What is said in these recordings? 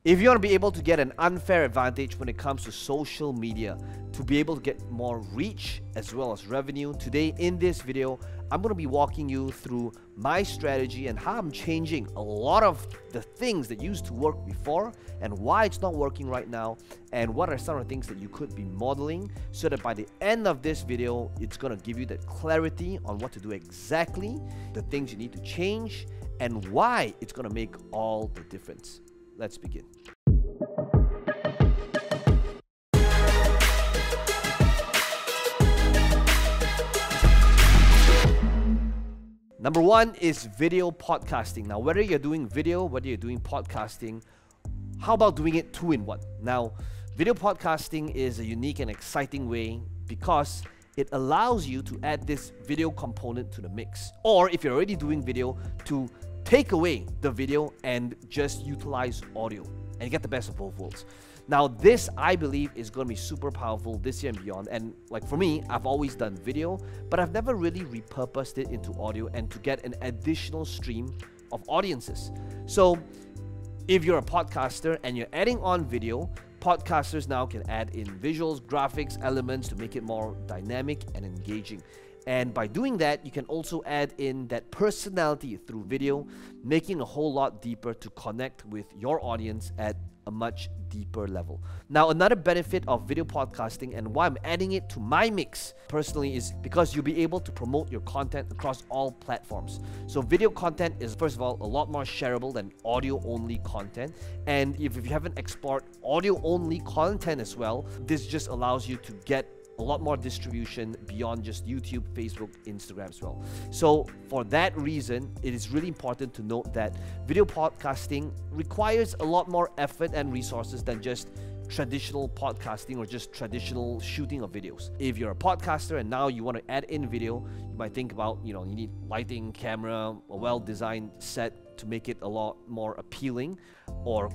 If you want to be able to get an unfair advantage when it comes to social media, to be able to get more reach as well as revenue, today in this video, I'm going to be walking you through my strategy and how I'm changing a lot of the things that used to work before and why it's not working right now, and what are some of the things that you could be modeling so that by the end of this video, it's going to give you that clarity on what to do exactly, the things you need to change, and why it's going to make all the difference. Let's begin. Number one is video podcasting. Now, whether you're doing video, whether you're doing podcasting, how about doing it two in one? Now, video podcasting is a unique and exciting way because it allows you to add this video component to the mix. Or if you're already doing video, to take away the video and just utilize audio and get the best of both worlds. Now, this, I believe, is going to be super powerful this year and beyond. And like for me, I've always done video, but I've never really repurposed it into audio and to get an additional stream of audiences. So if you're a podcaster and you're adding on video, podcasters now can add in visuals, graphics, elements to make it more dynamic and engaging. And by doing that, you can also add in that personality through video, making a whole lot deeper to connect with your audience at a much deeper level. Now, another benefit of video podcasting and why I'm adding it to my mix personally is because you'll be able to promote your content across all platforms. So video content is, first of all, a lot more shareable than audio-only content. And if you haven't explored audio-only content as well, this just allows you to get a lot more distribution beyond just YouTube, Facebook, Instagram as well. So for that reason, it is really important to note that video podcasting requires a lot more effort and resources than just traditional podcasting or just traditional shooting of videos. If you're a podcaster and now you want to add in video, you might think about, you need lighting, camera, a well-designed set to make it a lot more appealing, or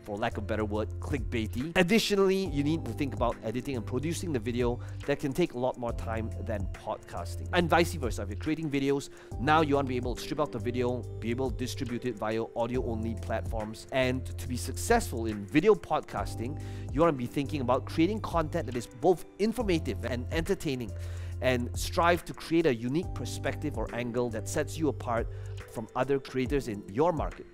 for lack of a better word, clickbaity. Additionally, you need to think about editing and producing the video that can take a lot more time than podcasting. And vice versa, if you're creating videos, now you want to be able to strip out the video, be able to distribute it via audio-only platforms. And to be successful in video podcasting, you want to be thinking about creating content that is both informative and entertaining, and strive to create a unique perspective or angle that sets you apart from other creators in your market.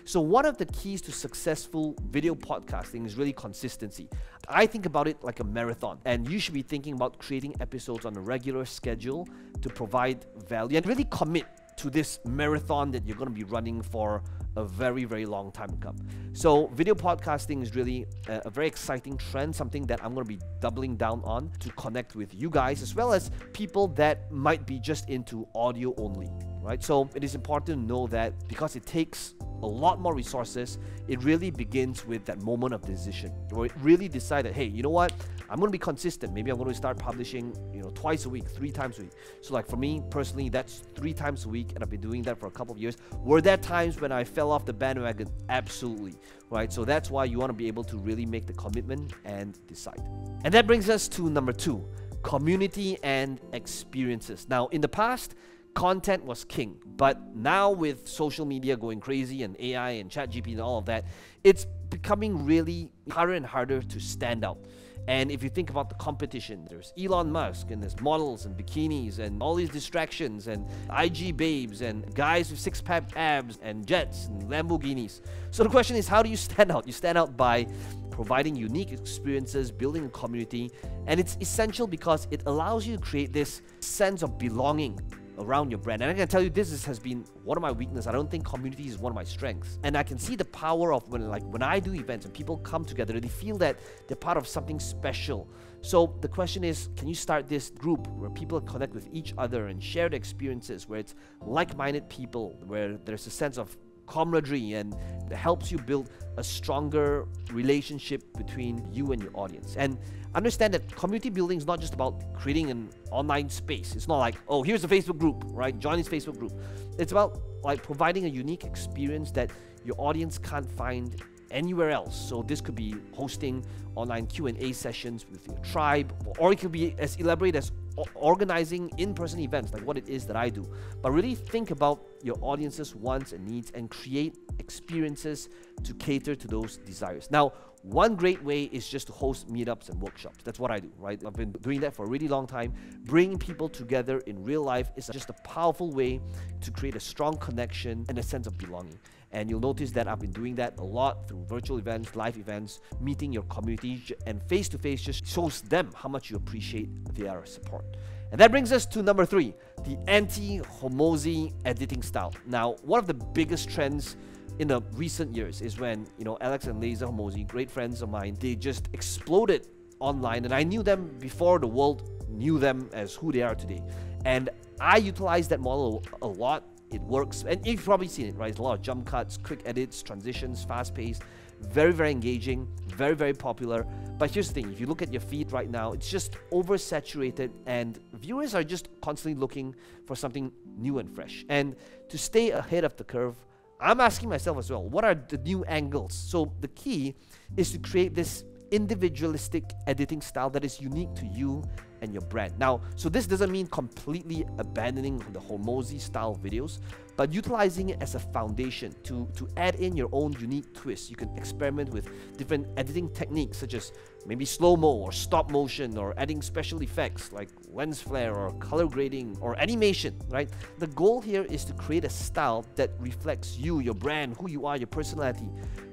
So one of the keys to successful video podcasting is really consistency. I think about it like a marathon, and you should be thinking about creating episodes on a regular schedule to provide value and really commit to this marathon that you're going to be running for a very, very long time to come. So video podcasting is really a very exciting trend, something that I'm going to be doubling down on to connect with you guys as well as people that might be just into audio only, right? So it is important to know that because it takes a lot more resources, it really begins with that moment of decision where it really decided, hey, you know what? I'm going to be consistent. Maybe I'm going to start publishing, twice a week, 3 times a week. So like for me personally, that's 3 times a week, and I've been doing that for a couple of years. Were there times when I fell off the bandwagon? Absolutely, right? So that's why you want to be able to really make the commitment and decide. And that brings us to number 2, community and experiences. Now, in the past, content was king, but now with social media going crazy and AI and ChatGPT and all of that, it's becoming really harder and harder to stand out. And if you think about the competition, there's Elon Musk and there's models and bikinis and all these distractions and IG babes and guys with six-pack abs and jets and Lamborghinis. So the question is, how do you stand out? You stand out by providing unique experiences, building a community, and it's essential because it allows you to create this sense of belonging around your brand. And I can tell you, this has been one of my weaknesses. I don't think community is one of my strengths. And I can see the power of when I do events and people come together, they feel that they're part of something special. So the question is, can you start this group where people connect with each other and share the experiences, where it's like-minded people, where there's a sense of camaraderie, and that helps you build a stronger relationship between you and your audience. And understand that community building is not just about creating an online space. It's not like, oh, here's a Facebook group, right? Join this Facebook group. It's about providing a unique experience that your audience can't find anywhere else. So this could be hosting online Q&A sessions with your tribe, or it could be as elaborate as organizing in-person events like what it is that I do, but really think about your audience's wants and needs and create experiences to cater to those desires. Now, one great way is just to host meetups and workshops. That's what I do, right? I've been doing that for a really long time. Bringing people together in real life is just a powerful way to create a strong connection and a sense of belonging. And you'll notice that I've been doing that a lot through virtual events, live events, meeting your community, and face-to-face just shows them how much you appreciate their support. And that brings us to number 3, the anti-Hormozy editing style. Now, one of the biggest trends in the recent years is when, Alex and Laser Hormozy, great friends of mine, they just exploded online, and I knew them before the world knew them as who they are today. And I utilize that model a lot. It works, and you've probably seen it, right? It's a lot of jump cuts, quick edits, transitions, fast-paced, very, very engaging, very, very popular. But here's the thing, if you look at your feed right now, it's just oversaturated, and viewers are just constantly looking for something new and fresh. And to stay ahead of the curve, I'm asking myself as well, what are the new angles? So the key is to create this individualistic editing style that is unique to you and your brand. Now, so this doesn't mean completely abandoning the Hormozy style videos, but utilizing it as a foundation to add in your own unique twist. You can experiment with different editing techniques such as maybe slow-mo or stop motion, or adding special effects like lens flare or color grading or animation, right? The goal here is to create a style that reflects you, your brand, who you are, your personality,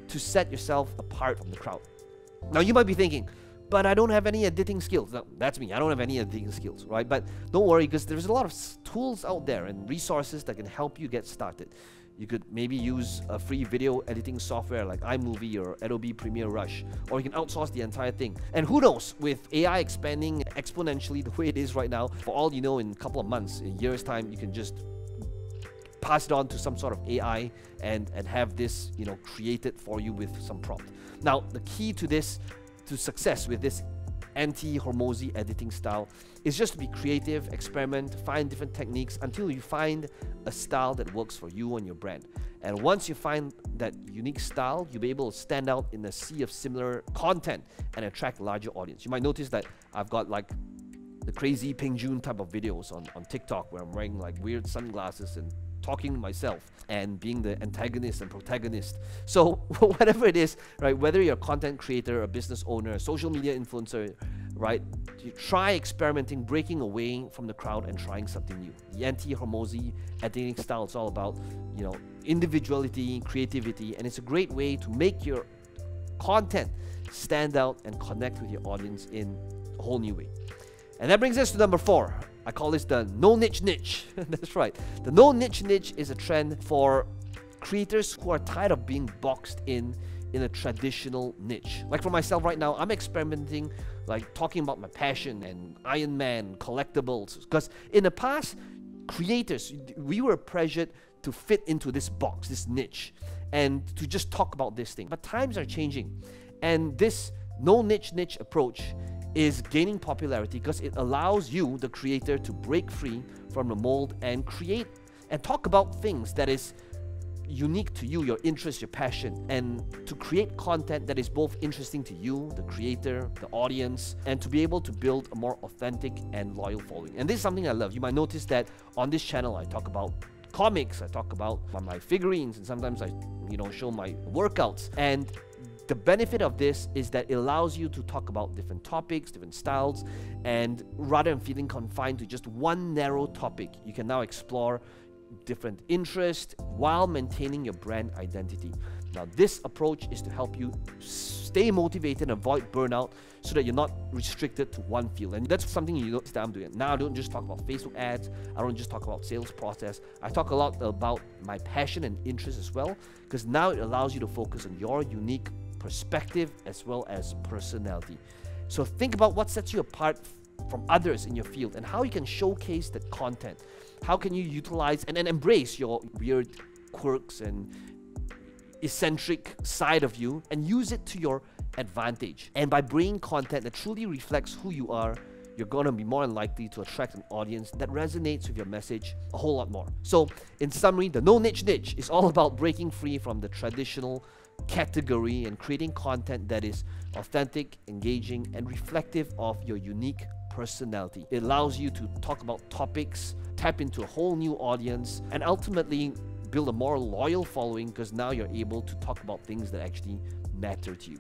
to set yourself apart from the crowd. Now, you might be thinking, but I don't have any editing skills. No, that's me. I don't have any editing skills, right? But don't worry, because there's a lot of tools out there and resources that can help you get started. You could maybe use a free video editing software like iMovie or Adobe Premiere Rush, or you can outsource the entire thing. And who knows, with AI expanding exponentially the way it is right now, for all you know, in a couple of months, in a year's time, you can just pass it on to some sort of AI and have this, created for you with some prompt. Now, the key to success with this anti-Hormozy editing style is just to be creative, experiment, find different techniques until you find a style that works for you and your brand. And once you find that unique style, you'll be able to stand out in a sea of similar content and attract a larger audience. You might notice that I've got like the crazy Peng Joon type of videos on TikTok where I'm wearing like weird sunglasses and talking to myself and being the antagonist and protagonist. So whatever it is, right, whether you're a content creator, a business owner, a social media influencer, right, you try experimenting, breaking away from the crowd and trying something new. The anti-Hormozy editing style is all about, individuality, creativity, and it's a great way to make your content stand out and connect with your audience in a whole new way. And that brings us to number 4. I call this the no niche niche. That's right. The no niche niche is a trend for creators who are tired of being boxed in a traditional niche. Like for myself right now, I'm experimenting, like talking about my passion and Iron Man collectibles. Because in the past, creators, we were pressured to fit into this box, this niche, and to just talk about this thing. But times are changing, and this no niche niche approach is gaining popularity because it allows you, the creator, to break free from the mold and create and talk about things that is unique to you, your interest, your passion, and to create content that is both interesting to you, the creator, the audience, and to be able to build a more authentic and loyal following. And this is something I love. You might notice that on this channel I talk about comics, I talk about my figurines, and sometimes I show my workouts. And the benefit of this is that it allows you to talk about different topics, different styles, and rather than feeling confined to just one narrow topic, you can now explore different interests while maintaining your brand identity. Now, this approach is to help you stay motivated and avoid burnout so that you're not restricted to one field. And that's something you notice that I'm doing. Now, I don't just talk about Facebook ads. I don't just talk about sales process. I talk a lot about my passion and interest as well, because now it allows you to focus on your unique perspective as well as personality. So think about what sets you apart from others in your field and how you can showcase that content. How can you utilize and embrace your weird quirks and eccentric side of you and use it to your advantage. And by bringing content that truly reflects who you are, you're going to be more likely to attract an audience that resonates with your message a whole lot more. So in summary, the no niche niche is all about breaking free from the traditional category and creating content that is authentic, engaging, and reflective of your unique personality. It allows you to talk about topics, tap into a whole new audience, and ultimately build a more loyal following, because now you're able to talk about things that actually matter to you.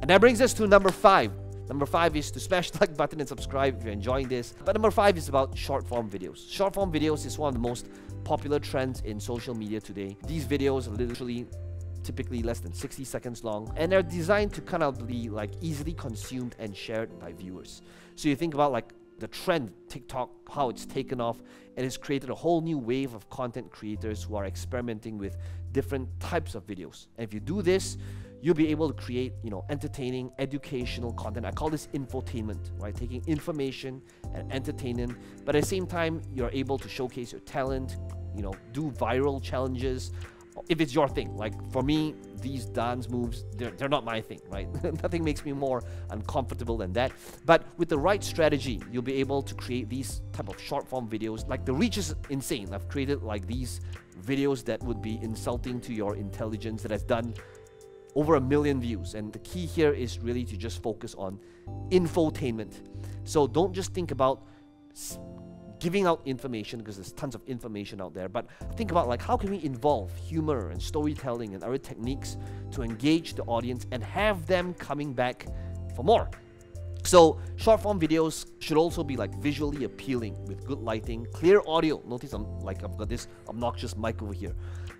And that brings us to number 5. Number 5 is to smash the like button and subscribe if you're enjoying this. But number 5 is about short form videos. Short form videos is one of the most popular trends in social media today. These videos are literally typically less than 60 seconds long, and they're designed to kind of be like easily consumed and shared by viewers. So you think about like the trend, TikTok, how it's taken off, and it's created a whole new wave of content creators who are experimenting with different types of videos. And if you do this, you'll be able to create, entertaining, educational content. I call this infotainment, right? Taking information and entertaining, but at the same time, you're able to showcase your talent, do viral challenges, if it's your thing. Like for me, these dance moves, they're not my thing, right? Nothing makes me more uncomfortable than that. But with the right strategy, you'll be able to create these type of short form videos. Like the reach is insane. I've created like these videos that would be insulting to your intelligence that has done over 1 million views. And the key here is really to just focus on infotainment. So don't just think about giving out information, because there's tons of information out there, but think about like how can we involve humor and storytelling and other techniques to engage the audience and have them coming back for more. So short form videos should also be like visually appealing with good lighting, clear audio. Notice I've got this obnoxious mic over here,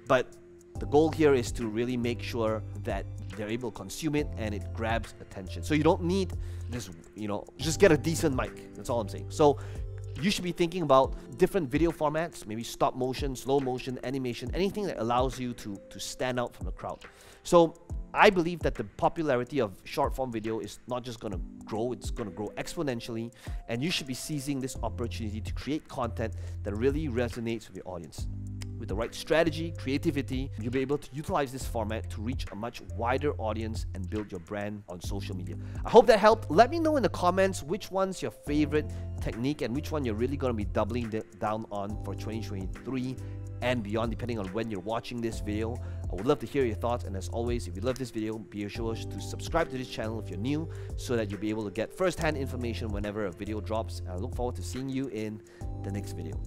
but the goal here is to really make sure that they're able to consume it and it grabs attention. So you don't need this, just get a decent mic. That's all I'm saying. So you should be thinking about different video formats, maybe stop motion, slow motion, animation, anything that allows you to stand out from the crowd. So I believe that the popularity of short form video is not just going to grow, it's going to grow exponentially, and you should be seizing this opportunity to create content that really resonates with your audience. With the right strategy, creativity, you'll be able to utilize this format to reach a much wider audience and build your brand on social media. I hope that helped. Let me know in the comments which one's your favorite technique and which one you're really going to be doubling down on for 2023 and beyond, depending on when you're watching this video. I would love to hear your thoughts, and as always, if you love this video, be sure to subscribe to this channel if you're new, so that you'll be able to get first-hand information whenever a video drops. And I look forward to seeing you in the next video.